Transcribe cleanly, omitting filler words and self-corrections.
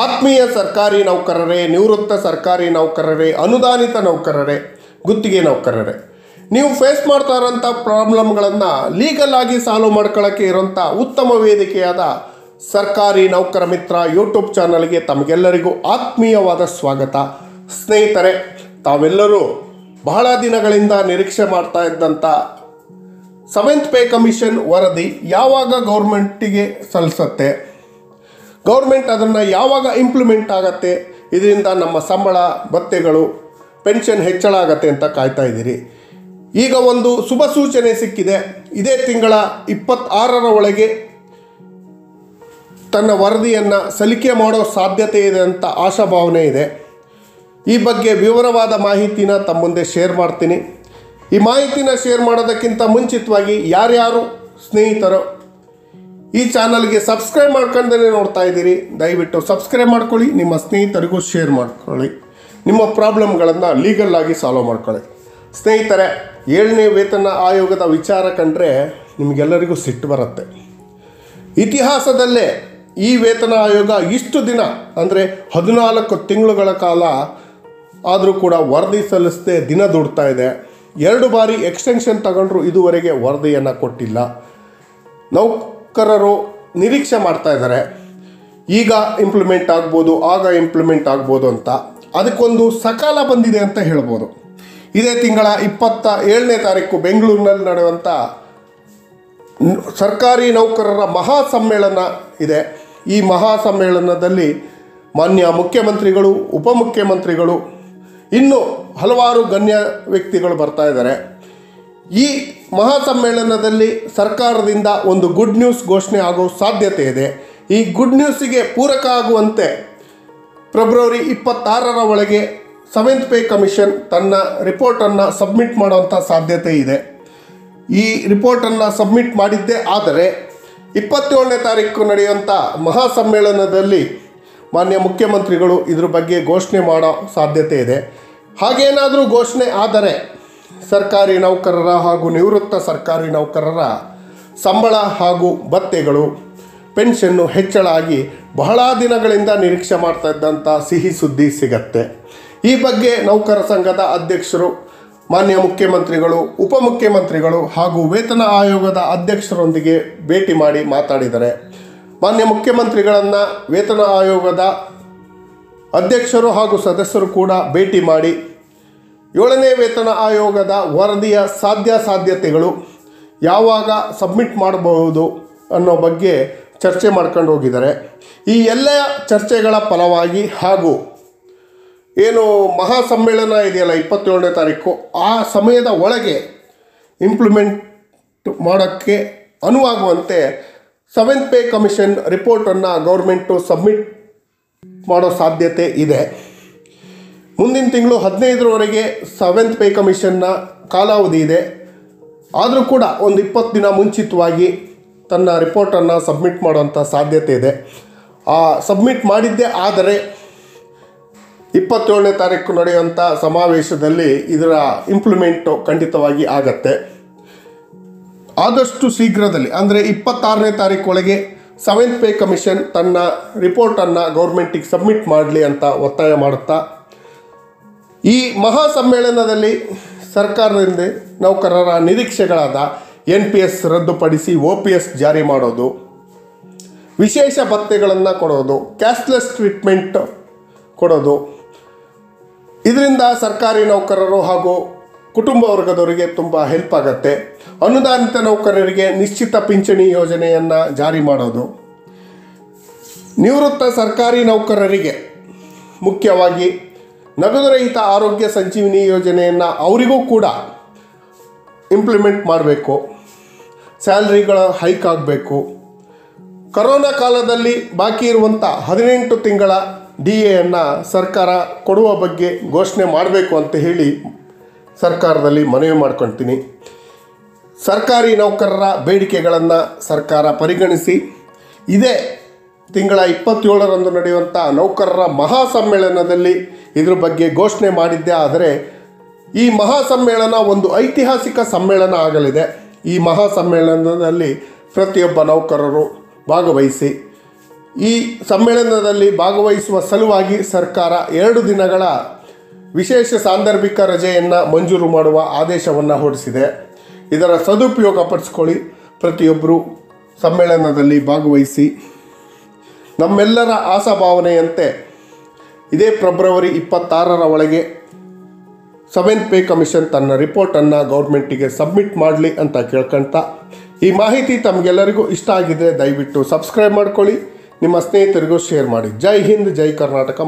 ಆತ್ಮೀಯ ಸರ್ಕಾರಿ ನೌಕರರೇ, ನಿವೃತ್ತ ಸರ್ಕಾರಿ ನೌಕರರೇ, ಅನುದಾನಿತ ನೌಕರರೇ, ಗುತ್ತಿಗೆ ನೌಕರರೇ, ನೀವು ಫೇಸ್ ಮಾಡ್ತಾ ಇರೋಂಥ ಪ್ರಾಬ್ಲಮ್ಗಳನ್ನು ಲೀಗಲ್ ಆಗಿ ಸಾಲ್ವ್ ಮಾಡ್ಕೊಳ್ಳೋಕ್ಕೆ ಇರೋಂಥ ಉತ್ತಮ ವೇದಿಕೆಯಾದ ಸರ್ಕಾರಿ ನೌಕರ ಮಿತ್ರ ಯೂಟ್ಯೂಬ್ ಚಾನಲ್ಗೆ ತಮಗೆಲ್ಲರಿಗೂ ಆತ್ಮೀಯವಾದ ಸ್ವಾಗತ. ಸ್ನೇಹಿತರೆ, ತಾವೆಲ್ಲರೂ ಬಹಳ ದಿನಗಳಿಂದ ನಿರೀಕ್ಷೆ ಮಾಡ್ತಾ ಇದ್ದಂಥ 7th ಪೇ ಕಮಿಷನ್ ವರದಿ ಯಾವಾಗ ಗೌರ್ಮೆಂಟಿಗೆ ಸಲ್ಲಿಸುತ್ತೆ, ಗೌರ್ಮೆಂಟ್ ಅದನ್ನು ಯಾವಾಗ ಇಂಪ್ಲಿಮೆಂಟ್ ಆಗತ್ತೆ, ಇದರಿಂದ ನಮ್ಮ ಸಂಬಳ ಭತ್ಯೆಗಳು ಪೆನ್ಷನ್ ಹೆಚ್ಚಳ ಆಗತ್ತೆ ಅಂತ ಕಾಯ್ತಾ ಇದ್ದೀರಿ. ಈಗ ಒಂದು ಶುಭ ಸೂಚನೆ ಸಿಕ್ಕಿದೆ. ಇದೇ ತಿಂಗಳ 26ರ ಒಳಗೆ ತನ್ನ ವರದಿಯನ್ನು ಸಲ್ಲಿಕೆ ಮಾಡೋ ಸಾಧ್ಯತೆ ಇದೆ ಅಂತ ಆಶಾಭಾವನೆ ಇದೆ. ಈ ಬಗ್ಗೆ ವಿವರವಾದ ಮಾಹಿತಿನ ತಮ್ಮ ಮುಂದೆ ಶೇರ್ ಮಾಡ್ತೀನಿ. ಈ ಮಾಹಿತಿನ ಶೇರ್ ಮಾಡೋದಕ್ಕಿಂತ ಮುಂಚಿತವಾಗಿ ಯಾರ್ಯಾರು ಸ್ನೇಹಿತರು ಈ ಚಾನಲ್ಗೆ ಸಬ್ಸ್ಕ್ರೈಬ್ ಮಾಡ್ಕೊಂಡೇ ನೋಡ್ತಾ ಇದ್ದೀರಿ, ದಯವಿಟ್ಟು ಸಬ್ಸ್ಕ್ರೈಬ್ ಮಾಡ್ಕೊಳ್ಳಿ, ನಿಮ್ಮ ಸ್ನೇಹಿತರಿಗೂ ಶೇರ್ ಮಾಡ್ಕೊಳ್ಳಿ, ನಿಮ್ಮ ಪ್ರಾಬ್ಲಮ್ಗಳನ್ನು ಲೀಗಲ್ ಆಗಿ ಸಾಲ್ವ್ ಮಾಡ್ಕೊಳ್ಳಿ. ಸ್ನೇಹಿತರೆ, 7ನೇ ವೇತನ ಆಯೋಗದ ವಿಚಾರ ಕಂಡ್ರೆ ನಿಮಗೆಲ್ಲರಿಗೂ ಸಿಟ್ಟು ಬರುತ್ತೆ. ಇತಿಹಾಸದಲ್ಲೇ ಈ ವೇತನ ಆಯೋಗ ಇಷ್ಟು ದಿನ ಅಂದರೆ 14 ತಿಂಗಳುಗಳ ಕಾಲ ಆದರೂ ಕೂಡ ವರದಿ ಸಲ್ಲಿಸದೆ ದಿನ ದುಡ್ತಾ ಇದೆ. 2 ಬಾರಿ ಎಕ್ಸ್ಟೆನ್ಷನ್ ತಗೊಂಡ್ರು ಇದುವರೆಗೆ ವರದಿಯನ್ನು ಕೊಟ್ಟಿಲ್ಲ. ನೌಕರರು ನಿರೀಕ್ಷೆ ಮಾಡ್ತಾ ಇದ್ದಾರೆ, ಈಗ ಇಂಪ್ಲಿಮೆಂಟ್ ಆಗ್ಬೋದು, ಆಗ ಇಂಪ್ಲಿಮೆಂಟ್ ಆಗ್ಬೋದು ಅಂತ. ಅದಕ್ಕೊಂದು ಸಕಾಲ ಬಂದಿದೆ ಅಂತ ಹೇಳ್ಬೋದು. ಇದೇ ತಿಂಗಳ 27ನೇ ತಾರೀಕು ಬೆಂಗಳೂರಿನಲ್ಲಿ ನಡೆಯುವಂಥ ಸರ್ಕಾರಿ ನೌಕರರ ಮಹಾ ಸಮ್ಮೇಳನ ಇದೆ. ಈ ಮಹಾ ಸಮ್ಮೇಳನದಲ್ಲಿ ಮಾನ್ಯ ಮುಖ್ಯಮಂತ್ರಿಗಳು, ಉಪಮುಖ್ಯಮಂತ್ರಿಗಳು, ಇನ್ನೂ ಹಲವಾರು ಗಣ್ಯ ವ್ಯಕ್ತಿಗಳು ಬರ್ತಾ ಇದ್ದಾರೆ. ಈ ಮಹಾ ಸಮ್ಮೇಳನದಲ್ಲಿ ಸರ್ಕಾರದಿಂದ ಒಂದು ಗುಡ್ ನ್ಯೂಸ್ ಘೋಷಣೆ ಆಗೋ ಸಾಧ್ಯತೆ ಇದೆ. ಈ ಗುಡ್ ನ್ಯೂಸಿಗೆ ಪೂರಕ ಆಗುವಂತೆ ಫೆಬ್ರವರಿ 26ರ ಒಳಗೆ 7th ಪೇ ಕಮಿಷನ್ ತನ್ನ ರಿಪೋರ್ಟನ್ನು ಸಬ್ಮಿಟ್ ಮಾಡುವಂಥ ಸಾಧ್ಯತೆ ಇದೆ. ಈ ರಿಪೋರ್ಟನ್ನು ಸಬ್ಮಿಟ್ ಮಾಡಿದ್ದೇ ಆದರೆ 27ನೇ ತಾರೀಕು ನಡೆಯುವಂಥ ಮಹಾ ಸಮ್ಮೇಳನದಲ್ಲಿ ಮಾನ್ಯ ಮುಖ್ಯಮಂತ್ರಿಗಳು ಇದ್ರ ಬಗ್ಗೆ ಘೋಷಣೆ ಮಾಡೋ ಸಾಧ್ಯತೆ ಇದೆ. ಹಾಗೇನಾದರೂ ಘೋಷಣೆ ಆದರೆ ಸರ್ಕಾರಿ ನೌಕರರ ಹಾಗೂ ನಿವೃತ್ತ ಸರ್ಕಾರಿ ನೌಕರರ ಸಂಬಳ ಹಾಗೂ ಭತ್ಯೆಗಳು ಪೆನ್ಷನ್ನು ಹೆಚ್ಚಳ ಆಗಿ ಬಹಳ ದಿನಗಳಿಂದ ನಿರೀಕ್ಷೆ ಮಾಡ್ತಾ ಇದ್ದಂಥ ಸಿಹಿ ಸುದ್ದಿ ಸಿಗತ್ತೆ. ಈ ಬಗ್ಗೆ ನೌಕರ ಸಂಘದ ಅಧ್ಯಕ್ಷರು, ಮಾನ್ಯ ಮುಖ್ಯಮಂತ್ರಿಗಳು, ಉಪಮುಖ್ಯಮಂತ್ರಿಗಳು ಹಾಗೂ ವೇತನ ಆಯೋಗದ ಅಧ್ಯಕ್ಷರೊಂದಿಗೆ ಭೇಟಿ ಮಾಡಿ ಮಾತಾಡಿದ್ದಾರೆ. ಮಾನ್ಯ ಮುಖ್ಯಮಂತ್ರಿಗಳನ್ನು ವೇತನ ಆಯೋಗದ ಅಧ್ಯಕ್ಷರು ಹಾಗೂ ಸದಸ್ಯರು ಕೂಡ ಭೇಟಿ ಮಾಡಿ 7ನೇ ವೇತನ ಆಯೋಗದ ವರದಿಯ ಸಾಧ್ಯತೆಗಳು ಯಾವಾಗ ಸಬ್ಮಿಟ್ ಮಾಡಬಹುದು ಅನ್ನೋ ಬಗ್ಗೆ ಚರ್ಚೆ ಮಾಡ್ಕೊಂಡು ಹೋಗಿದ್ದಾರೆ. ಈ ಎಲ್ಲ ಚರ್ಚೆಗಳ ಫಲವಾಗಿ ಹಾಗೂ ಏನು ಮಹಾ ಸಮ್ಮೇಳನ ಇದೆಯಲ್ಲ 27ನೇ ತಾರೀಕು, ಆ ಸಮಯದ ಒಳಗೆ ಇಂಪ್ಲಿಮೆಂಟ್ ಮಾಡೋಕ್ಕೆ ಅನುವಾಗುವಂತೆ 7th ಪೇ ಕಮಿಷನ್ ರಿಪೋರ್ಟನ್ನು ಗೌರ್ಮೆಂಟು ಸಬ್ಮಿಟ್ ಮಾಡೋ ಸಾಧ್ಯತೆ ಇದೆ. ಮುಂದಿನ ತಿಂಗಳು 15ರವರೆಗೆ 7th ಪೇ ಕಮಿಷನ್ನ ಕಾಲಾವಧಿ ಇದೆ. ಆದರೂ ಕೂಡ ಒಂದು 20 ದಿನ ಮುಂಚಿತವಾಗಿ ತನ್ನ ರಿಪೋರ್ಟನ್ನು ಸಬ್ಮಿಟ್ ಮಾಡುವಂಥ ಸಾಧ್ಯತೆ ಇದೆ. ಆ ಸಬ್ಮಿಟ್ ಮಾಡಿದ್ದೇ ಆದರೆ 27ನೇ ತಾರೀಕು ನಡೆಯುವಂಥ ಸಮಾವೇಶದಲ್ಲಿ ಇದರ ಇಂಪ್ಲಿಮೆಂಟು ಖಂಡಿತವಾಗಿ ಆಗತ್ತೆ. ಆದಷ್ಟು ಶೀಘ್ರದಲ್ಲಿ ಅಂದರೆ 26ನೇ ತಾರೀಕು ಒಳಗೆ 7th ಪೇ ಕಮಿಷನ್ ತನ್ನ ರಿಪೋರ್ಟನ್ನು ಗೌರ್ಮೆಂಟಿಗೆ ಸಬ್ಮಿಟ್ ಮಾಡಲಿ ಅಂತ ಒತ್ತಾಯ ಮಾಡುತ್ತಾ, ಈ ಮಹಾ ಸಮ್ಮೇಳನದಲ್ಲಿ ಸರ್ಕಾರದಿಂದ ನೌಕರರ ನಿರೀಕ್ಷೆಗಳಾದ NPS ರದ್ದುಪಡಿಸಿ OPS ಜಾರಿ ಮಾಡೋದು, ವಿಶೇಷ ಭತ್ಯೆಗಳನ್ನು ಕೊಡೋದು, ಕ್ಯಾಶ್ಲೆಸ್ ಟ್ರೀಟ್ಮೆಂಟ್ ಕೊಡೋದು, ಇದರಿಂದ ಸರ್ಕಾರಿ ನೌಕರರು ಹಾಗೂ ಕುಟುಂಬ ವರ್ಗದವರಿಗೆ ತುಂಬ ಹೆಲ್ಪ್ ಆಗುತ್ತೆ. ಅನುದಾನಿತ ನೌಕರರಿಗೆ ನಿಶ್ಚಿತ ಪಿಂಚಣಿ ಯೋಜನೆಯನ್ನು ಜಾರಿ ಮಾಡೋದು, ನಿವೃತ್ತ ಸರ್ಕಾರಿ ನೌಕರರಿಗೆ ಮುಖ್ಯವಾಗಿ ನಗದುರಹಿತ ಆರೋಗ್ಯ ಸಂಜೀವಿನಿ ಯೋಜನೆಯನ್ನು ಅವರಿಗೂ ಕೂಡ ಇಂಪ್ಲಿಮೆಂಟ್ ಮಾಡಬೇಕು. ಸ್ಯಾಲ್ರಿಗಳ ಹೈಕ್ ಆಗಬೇಕು. ಕರೋನಾ ಕಾಲದಲ್ಲಿ ಬಾಕಿ ಇರುವಂಥ 18 ತಿಂಗಳ DAಯನ್ನು ಸರ್ಕಾರ ಕೊಡುವ ಬಗ್ಗೆ ಘೋಷಣೆ ಮಾಡಬೇಕು ಅಂತ ಹೇಳಿ ಸರ್ಕಾರದಲ್ಲಿ ಮನವಿ ಮಾಡ್ಕೊಳ್ತೀನಿ. ಸರ್ಕಾರಿ ನೌಕರರ ಬೇಡಿಕೆಗಳನ್ನು ಸರ್ಕಾರ ಪರಿಗಣಿಸಿ ಇದೇ ತಿಂಗಳ 27ರಂದು ನಡೆಯುವಂಥ ನೌಕರರ ಮಹಾ ಸಮ್ಮೇಳನದಲ್ಲಿ ಇದ್ರ ಬಗ್ಗೆ ಘೋಷಣೆ ಮಾಡಿದ್ದೇ ಆದರೆ ಈ ಮಹಾ ಸಮ್ಮೇಳನ ಒಂದು ಐತಿಹಾಸಿಕ ಸಮ್ಮೇಳನ ಆಗಲಿದೆ. ಈ ಮಹಾ ಸಮ್ಮೇಳನದಲ್ಲಿ ಪ್ರತಿಯೊಬ್ಬ ನೌಕರರು ಭಾಗವಹಿಸಿ ಈ ಸಮ್ಮೇಳನದಲ್ಲಿ ಭಾಗವಹಿಸುವ ಸಲುವಾಗಿ ಸರ್ಕಾರ 2 ದಿನಗಳ ವಿಶೇಷ ಸಾಂದರ್ಭಿಕ ರಜೆಯನ್ನು ಮಂಜೂರು ಮಾಡುವ ಆದೇಶವನ್ನು ಹೊರಡಿಸಿದೆ. ಇದರ ಸದುಪಯೋಗ ಪಡಿಸ್ಕೊಳ್ಳಿ. ಪ್ರತಿಯೊಬ್ಬರು ಸಮ್ಮೇಳನದಲ್ಲಿ ಭಾಗವಹಿಸಿ. ನಮ್ಮೆಲ್ಲರ ಆಶಾಭಾವನೆಯಂತೆ ಇದೇ ಫೆಬ್ರವರಿ 26ರ ಒಳಗೆ 7th ಪೇ ಕಮಿಷನ್ ತನ್ನ ರಿಪೋರ್ಟನ್ನು ಗೌರ್ಮೆಂಟಿಗೆ ಸಬ್ಮಿಟ್ ಮಾಡಲಿ ಅಂತ ಕೇಳ್ಕೊಳ್ತಾ, ಈ ಮಾಹಿತಿ ತಮಗೆಲ್ಲರಿಗೂ ಇಷ್ಟ ಆಗಿದ್ದರೆ ದಯವಿಟ್ಟು ಸಬ್ಸ್ಕ್ರೈಬ್ ಮಾಡ್ಕೊಳ್ಳಿ, ನಿಮ್ಮ ಸ್ನೇಹಿತರಿಗೂ ಶೇರ್ ಮಾಡಿ. ಜೈ ಹಿಂದ್, ಜೈ ಕರ್ನಾಟಕ.